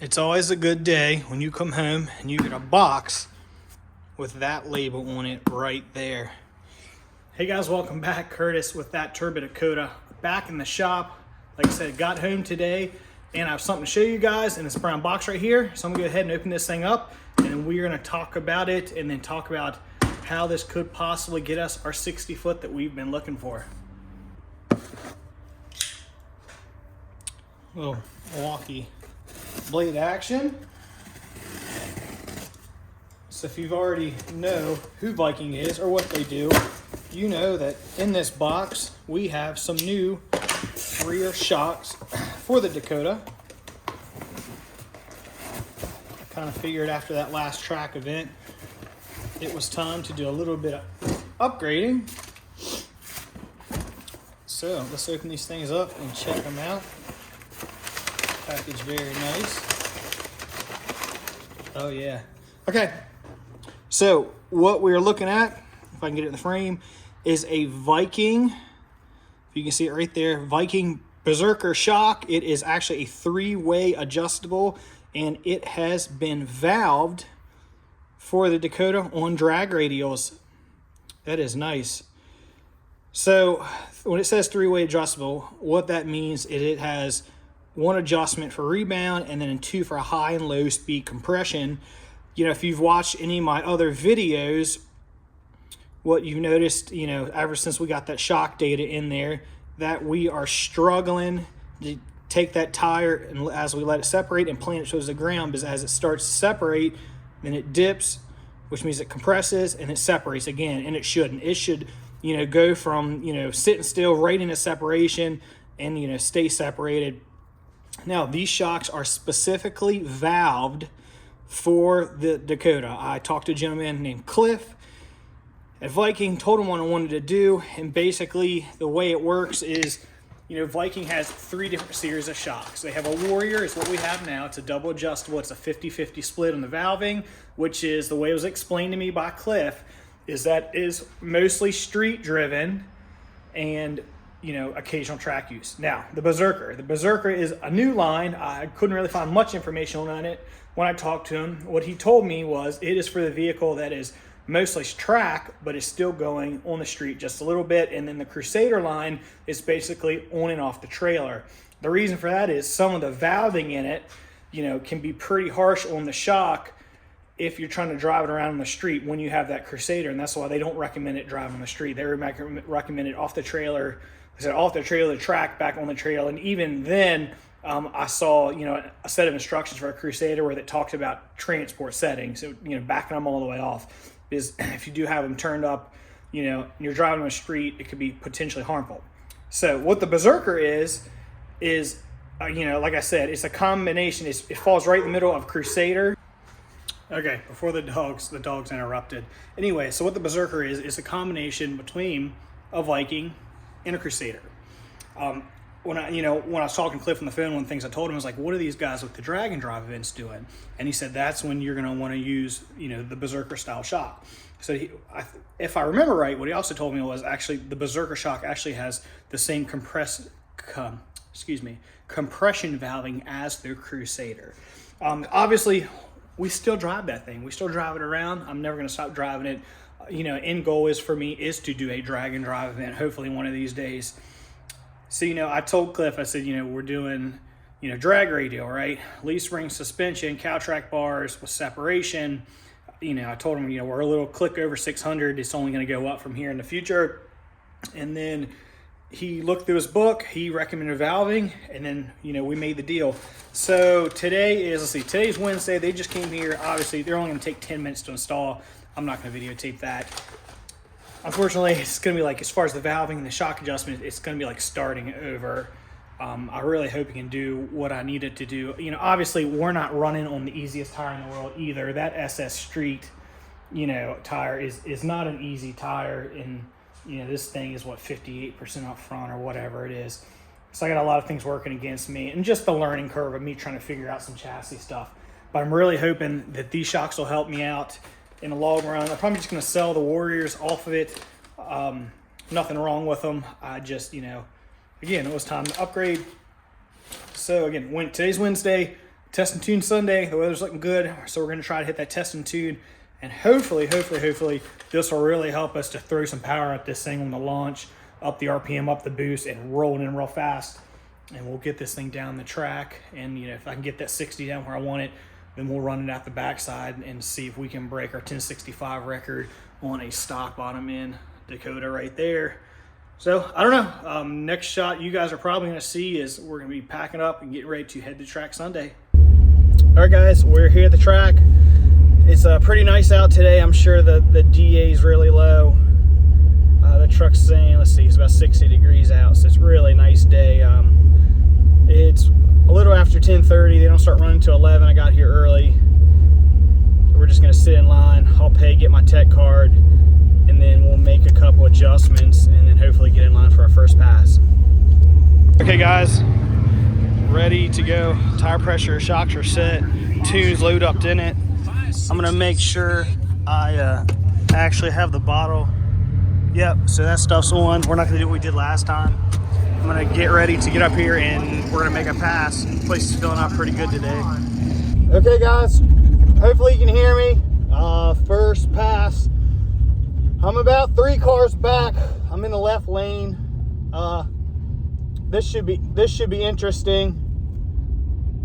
It's always a good day when you come home and you get a box with that label on it right there. Hey guys, welcome back. Curtis with ThatTurboDakota. Back in the shop. Like I said, got home today and I have something to show you guys in this brown box right here. So I'm gonna go ahead and open this thing up and we're gonna talk about it and then talk about how this could possibly get us our 60 foot that we've been looking for. Little Milwaukee blade action. So if you've already know who Viking is or what they do, you know that in this box we have some new rear shocks for the Dakota. I kind of figured after that last track event it was time to do a little bit of upgrading. So let's open these things up and check them out. Package very nice. Oh yeah. Okay. So what we're looking at, if I can get it in the frame, is a Viking. If you can see it right there, Viking Berserker shock. It is actually a 3-way adjustable and it has been valved for the Dakota on drag radials. That is nice. So when it says 3-way adjustable, what that means is it has one adjustment for rebound and then 2 for high and low speed compression. You know, if you've watched any of my other videos, what you've noticed, you know, ever since we got that shock data in there, that we are struggling to take that tire and as we let it separate and plant it towards the ground, because as it starts to separate, then it dips, which means it compresses and it separates again, and it shouldn't. It should, you know, go from, you know, sitting still right into separation and, you know, stay separated. Now, these shocks are specifically valved for the Dakota. I talked to a gentleman named Cliff at Viking, told him what I wanted to do, and basically the way it works is, you know, Viking has 3 different series of shocks. They have a Warrior, is what we have now. It's a double adjustable. It's a 50-50 split on the valving, which is the way it was explained to me by Cliff, is that is mostly street driven and, you know, occasional track use. Now, the Berserker is a new line. I couldn't really find much information on it when I talked to him. What he told me was it is for the vehicle that is mostly track, but is still going on the street just a little bit. And then the Crusader line is basically on and off the trailer. The reason for that is some of the valving in it, you know, can be pretty harsh on the shock if you're trying to drive it around on the street when you have that Crusader. And that's why they don't recommend it driving on the street. They recommend it off the trailer. I said off the trailer, track, back on the trail. And even then, I saw, you know, a set of instructions for a Crusader where it talked about transport settings. So, you know, backing them all the way off. Because if you do have them turned up, you know, and you're driving on the street, it could be potentially harmful. So what the Berserker is you know, like I said, it's a combination. It falls right in the middle of Crusader. Okay, before the dogs interrupted. Anyway, so what the Berserker is a combination between a Viking and a Crusader. When I was talking to Cliff on the phone, one of the things I told him was like, what are these guys with the drag and drive events doing? And he said, that's when you're going to want to use, you know, the Berserker style shock. So if I remember right, what he also told me was actually the Berserker shock actually has the same compression valving as the Crusader. Obviously, we still drive that thing. We still drive it around. I'm never going to stop driving it. You know, end goal is for me is to do a drag and drive event, hopefully one of these days. So, you know, I told Cliff, I said, you know, we're doing, you know, drag radial, right? Leaf spring suspension, cow track bars with separation. You know, I told him, you know, we're a little click over 600. It's only going to go up from here in the future. And then he looked through his book. He recommended valving. And then, you know, we made the deal. So today is, let's see, today's Wednesday. They just came here. Obviously, they're only going to take 10 minutes to install. I'm not going to videotape that. Unfortunately, it's going to be like, as far as the valving and the shock adjustment, it's going to be like starting over. I really hope he can do what I needed to do. You know, obviously, we're not running on the easiest tire in the world either. That SS Street, you know, tire is not an easy tire. And, you know, this thing is, what, 58% up front or whatever it is. So I got a lot of things working against me. And just the learning curve of me trying to figure out some chassis stuff. But I'm really hoping that these shocks will help me out in the long run. I'm probably just going to sell the Warriors off of it. Nothing wrong with them. I just, you know, again, it was time to upgrade. So again, today's Wednesday. Test and tune Sunday. The weather's looking good, so we're gonna try to hit that test and tune, and hopefully this will really help us to throw some power at this thing on the launch, up the RPM, up the boost, and rolling in real fast. And we'll get this thing down the track. And you know, if I can get that 60 down where I want it, then we'll run it out the backside and see if we can break our 1065 record on a stock bottom end Dakota right there. So I don't know. Next shot you guys are probably going to see is we're going to be packing up and getting ready to head to track Sunday. All right, guys, we're here at the track. It's pretty nice out today. I'm sure the DA is really low. The truck's saying, let's see, it's about 60 degrees out, so it's a really nice day. It's a little after 10:30. They don't start running until 11. I got here early. We're just going to sit in line. I'll pay, get my tech card, and then we'll make a couple adjustments and then hopefully get in line for our first pass. Okay, guys. Ready to go. Tire pressure, shocks are set, tunes load up in it. I'm gonna make sure I actually have the bottle. Yep, so that stuff's on. We're not gonna do what we did last time. I'm gonna get ready to get up here and we're gonna make a pass. The place is filling out pretty good today. Okay, guys, hopefully you can hear me. First pass. I'm about 3 cars back. I'm in the left lane. This should be interesting.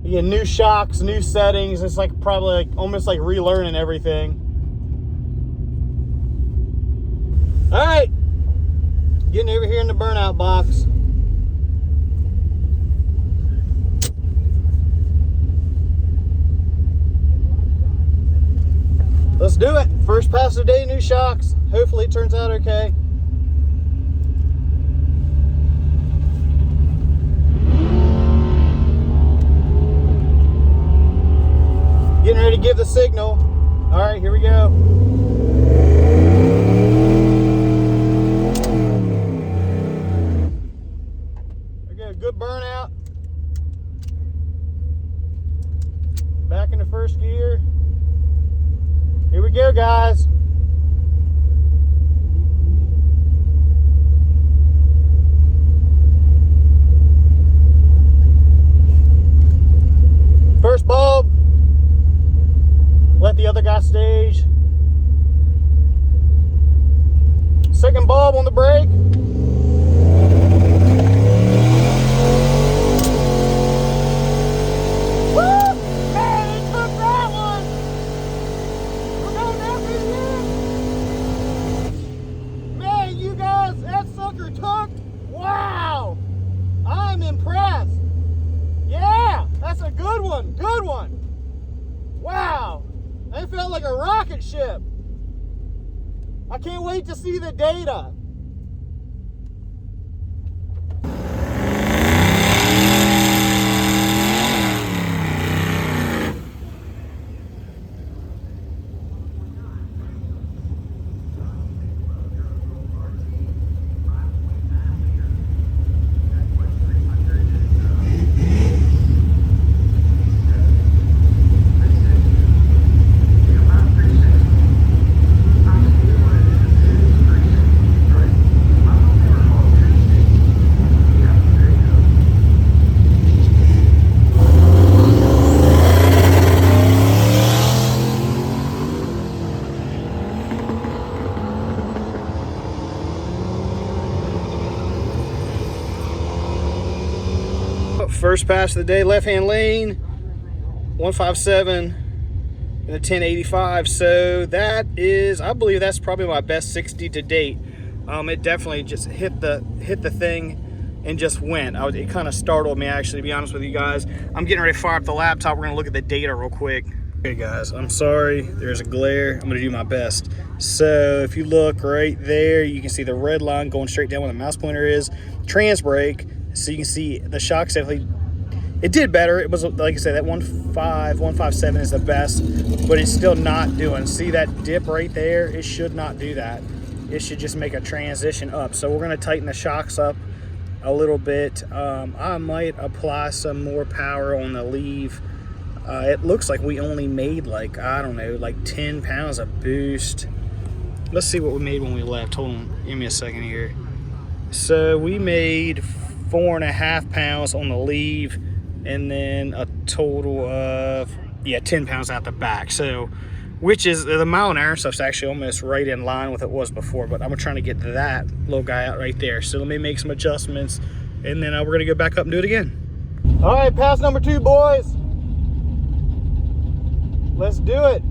Again, new shocks, new settings. It's like probably like almost like relearning everything. All right, getting over here in the burnout box. Let's do it. First pass of the day, new shocks. Hopefully it turns out okay. Getting ready to give the signal. All right, here we go. Okay, good burnout. Back into first gear. Here we go, guys. First bulb. Let the other guy stage. Second bulb on the brake. Woo! Man, he took that one. We're going down through the end. Man, you guys, that sucker took. Wow! I'm impressed. Yeah, that's a good one. Good one. Wow. They felt like a rocket ship. I can't wait to see the data. First pass of the day, left-hand lane, 157 and a 1085. So that is, I believe that's probably my best 60 to date. It definitely just hit the thing and just went. It kind of startled me, actually, to be honest with you guys. I'm getting ready to fire up the laptop. We're gonna look at the data real quick. Okay, guys, I'm sorry, there's a glare. I'm gonna do my best. So if you look right there, you can see the red line going straight down where the mouse pointer is. Trans brake. So you can see the shocks definitely, it did better. It was, like I said, that 157 is the best, but it's still not doing. See that dip right there? It should not do that. It should just make a transition up. So we're gonna tighten the shocks up a little bit. I might apply some more power on the leave. It looks like we only made like, I don't know, like 10 pounds of boost. Let's see what we made when we left. Hold on, give me a second here. So we made 4.5 pounds on the leave, and then total of, yeah, 10 pounds out the back. So, which is, the mile an hour stuff's actually almost right in line with what it was before, but I'm trying to get that little guy out right there. So let me make some adjustments, and then we're gonna go back up and do it again. All right, pass number 2, boys. Let's do it.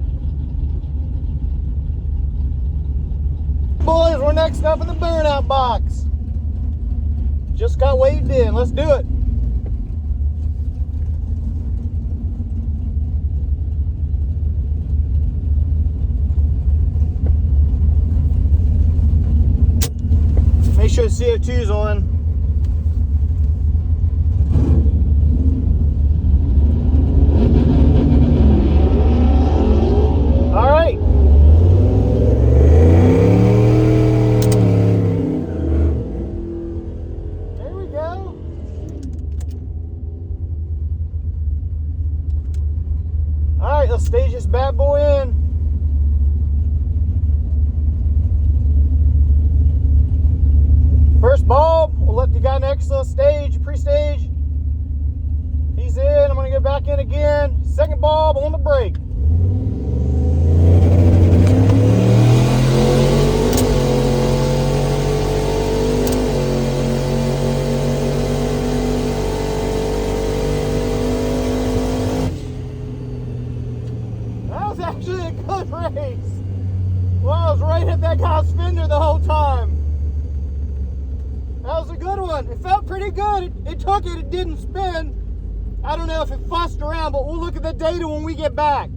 Boys, we're next up in the burnout box. Just got waved in. Let's do it. Make sure the CO2's on. All right. There we go. All right, let's stage this bad boy in. First bulb, we'll let the guy next to the stage, pre-stage. He's in, I'm gonna go back in again. Second bulb on the brake. That was actually a good race. Well, I was right at that guy's fender the whole time. That was a good one. It felt pretty good. It took it. It didn't spin. I don't know if it fussed around, but we'll look at the data when we get back.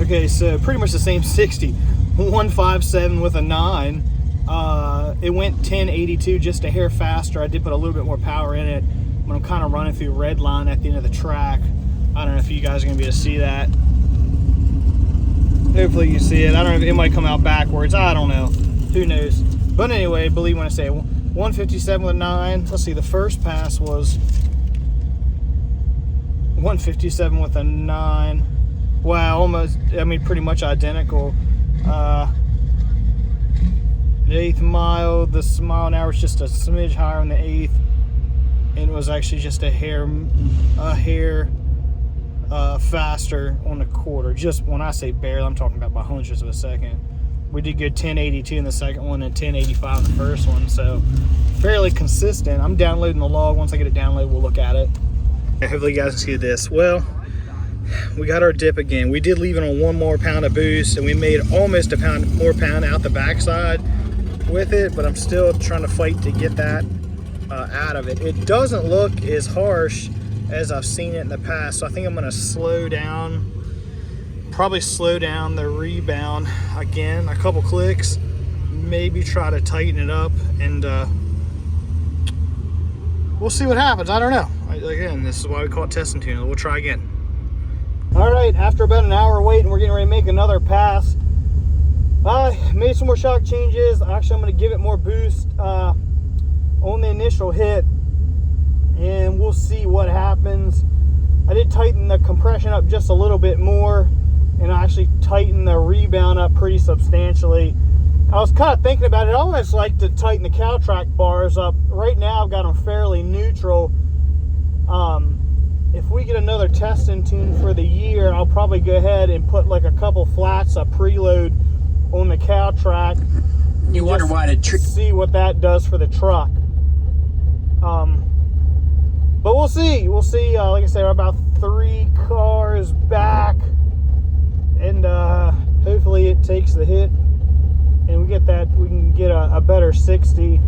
Okay, so pretty much the same 60. 157 with a 9. It went 1082, just a hair faster. I did put a little bit more power in it when I'm kind of running through red line at the end of the track. I don't know if you guys are going to be able to see that. Hopefully you see it. I don't know if it might come out backwards. I don't know. Who knows? But anyway, believe when I say 157 with a 9. Let's see, the first pass was 157 with a 9. Wow, almost, I mean, pretty much identical. The 8th mile, the mile an hour was just a smidge higher on the 8th. And it was actually just a hair faster on the quarter. Just when I say barely, I'm talking about by hundredths of a second. We did good 1082 in the second one and 1085 in the first one, so fairly consistent. I'm downloading the log. Once I get it downloaded, we'll look at it. Hopefully you guys can see this. Well, we got our dip again. We did leave it on 1 more pound of boost, and we made almost a more pound out the backside with it, but I'm still trying to fight to get that out of it. It doesn't look as harsh as I've seen it in the past, so I think I'm going to slow down, probably slow down the rebound again, a couple clicks, maybe try to tighten it up, and we'll see what happens. I don't know. Again, this is why we call it testing tuning. We'll try again. All right, after about an hour waiting, we're getting ready to make another pass. I made some more shock changes. Actually, I'm going to give it more boost on the initial hit, and we'll see what happens. I did tighten the compression up just a little bit more, and I actually tightened the rebound up pretty substantially. I was kind of thinking about it. I almost like to tighten the cow track bars up. Right now, I've got them fairly neutral. If we get another testing tune for the year, I'll probably go ahead and put like a couple flats of preload on the cow track. You wonder why the see what that does for the truck. But we'll see. We'll see. Like I said, we're about 3 cars back, and hopefully it takes the hit, and we get that. We can get a better 60. You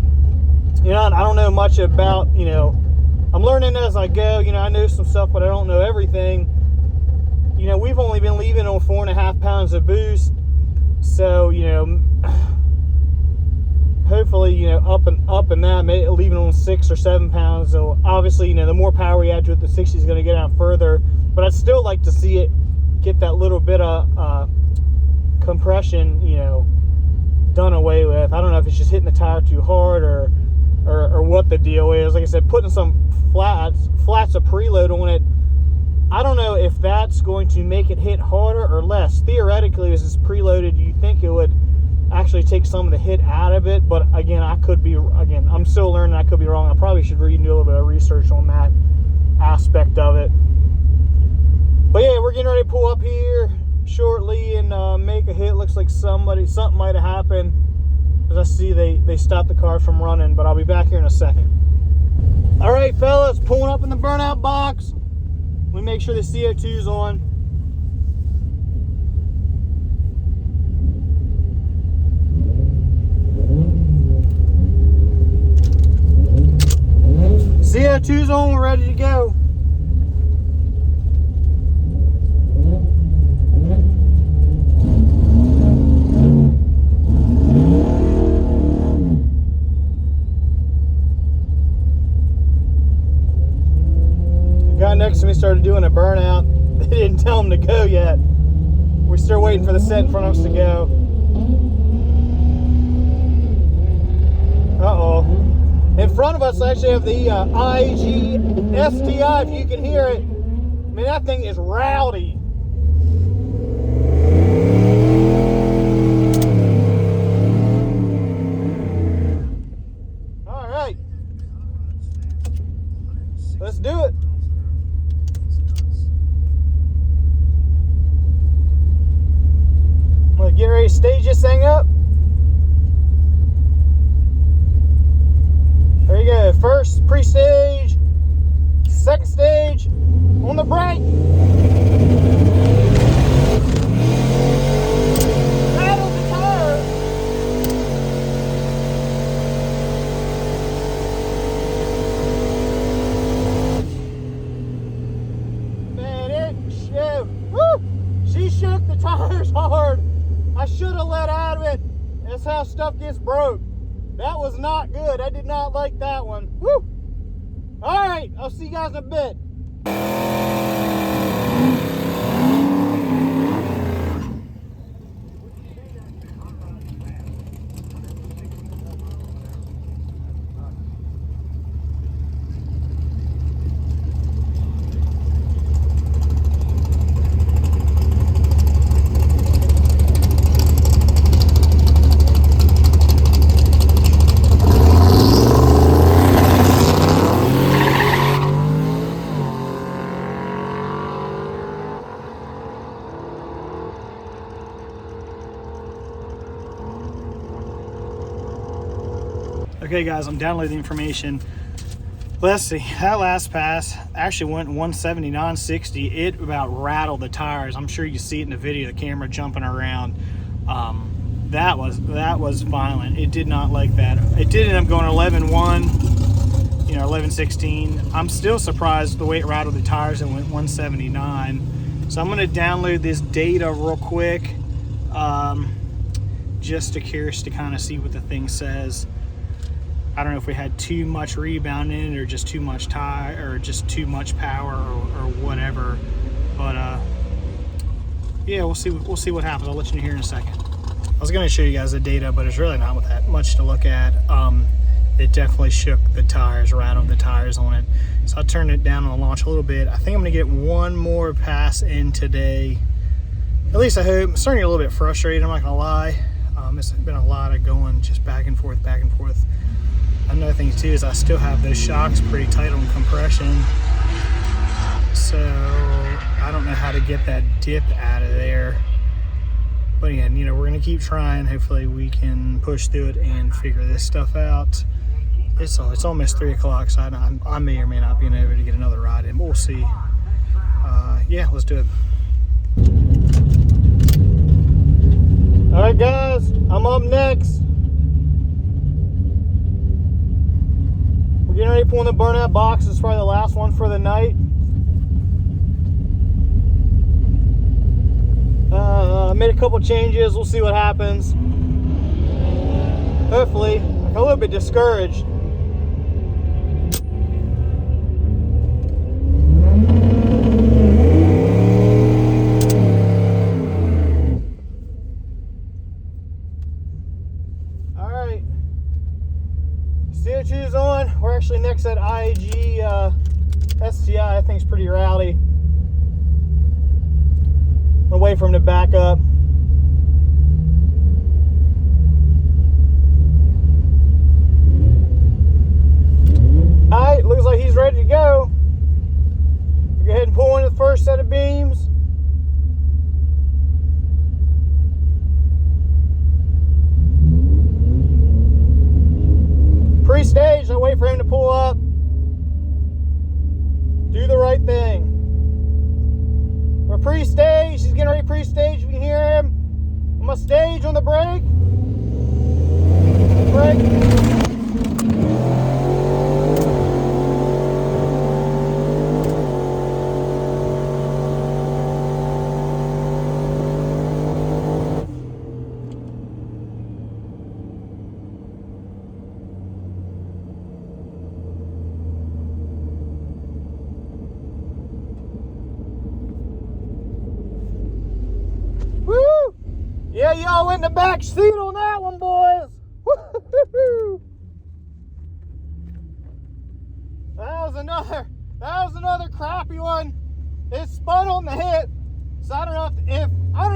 know, I don't know much about, you know, I'm learning as I go. You know, I know some stuff, but I don't know everything. You know, we've only been leaving on 4.5 pounds of boost. So, you know, hopefully, you know, up and that, maybe leaving on 6 or 7 pounds. So obviously, you know, the more power we add to it, the 60 is going to get out further. But I'd still like to see it get that little bit of compression, you know, done away with. I don't know if it's just hitting the tire too hard or what the deal is. Like I said, putting some flats of preload on it, I don't know if that's going to make it hit harder or less. Theoretically, as it's preloaded, you think it would actually take some of the hit out of it, but again, I'm still learning. I could be wrong. I probably should read and do a little bit of research on that aspect of it. But yeah, we're getting ready to pull up here shortly and make a hit. Looks like something might have happened, as I see they stopped the car from running, but I'll be back here in a second. All right, fellas, pulling up in the burnout box. We make sure the CO2's on. CO2's on, we're ready to go. The guy next to me started doing a burnout. They didn't tell him to go yet. We're still waiting for the set in front of us to go. Uh-oh. In front of us, I actually have the IG STI, if you can hear it. I mean, that thing is rowdy. All right. Let's do it. I'm going to get ready to stage this thing up. There you go. First pre-stage, second stage, on the brake. Rattle the tire. Man, she shook the tires hard. I should have let out of it. That's how stuff gets broke. That was not good. I did not like that one. Woo! All right, I'll see you guys in a bit. Okay guys, I'm downloading the information. Let's see, that last pass actually went 179.60. It about rattled the tires. I'm sure you can see it in the video, the camera jumping around. That was violent. It did not like that. It did end up going 11.1, you know, 11.16. I'm still surprised the way it rattled the tires and went 179. So I'm gonna download this data real quick, just curious to kind of see what the thing says. I don't know if we had too much rebound in it or just too much tire or just too much power or whatever. But yeah, we'll see what happens. I'll let you know here in a second. I was going to show you guys the data, but it's really not that much to look at. It definitely shook the tires, rattled the tires on it. So I turned it down on the launch a little bit. I think I'm going to get one more pass in today. At least I hope. I'm starting to get a little bit frustrated, I'm not going to lie. It's been a lot of going just back and forth, back and forth. Another thing too is I still have those shocks pretty tight on compression, so I don't know how to get that dip out of there. But again, you know, we're gonna keep trying. Hopefully we can push through it and figure this stuff out. It's almost 3 o'clock, so I may or may not be able to get another ride in, but we'll see. Yeah, let's do it. All right guys, I'm up next. We're getting ready to pull in the burnout box. It's probably the last one for the night. Made a couple changes. We'll see what happens. Hopefully, I'm a little bit discouraged. All right, CO2's on. We're actually next at IAG STI. I think it's pretty rowdy. Away from the backup. Alright, looks like he's ready to go. Go ahead and pull in the first set of beams. Pre-staged, I wait for him to pull up. Do the right thing. We're pre-staged. He's getting ready pre-staged. You can hear him. I'm gonna stage on the brake. Brake. Woo! Yeah, y'all in the back seat on that one, boys. Woo-hoo-hoo. That was another crappy one. It spun on the hit. So I don't know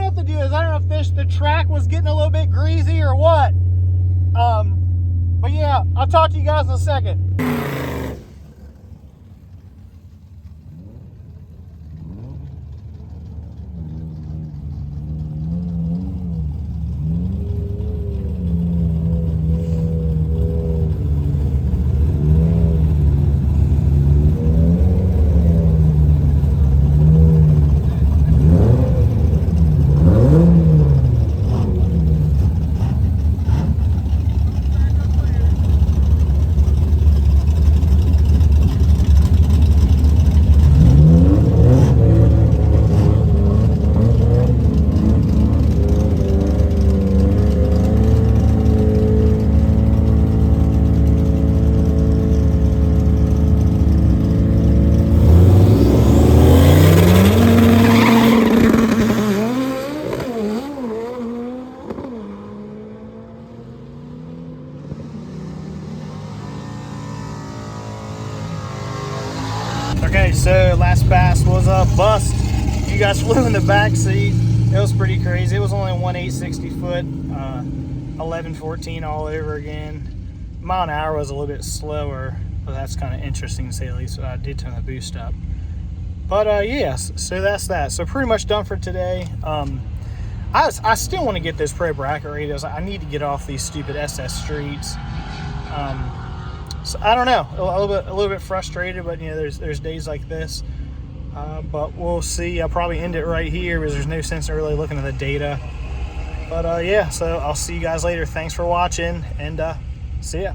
if the deal is, I don't know if the track was getting a little bit greasy or what. But yeah, I'll talk to you guys in a second. Okay, so last pass was a bust. You guys flew in the back seat. It was pretty crazy. It was only 1,860 foot, 1114 all over again. Mile an hour was a little bit slower, but that's kind of interesting to say the least. I did turn the boost up. But yes, so that's that. So pretty much done for today. I still want to get those pro bracket radios. I need to get off these stupid SS streets. So I don't know, a little bit frustrated, but you know, there's days like this. But we'll see. I'll probably end it right here because there's no sense in really looking at the data. But yeah, so I'll see you guys later. Thanks for watching, and see ya.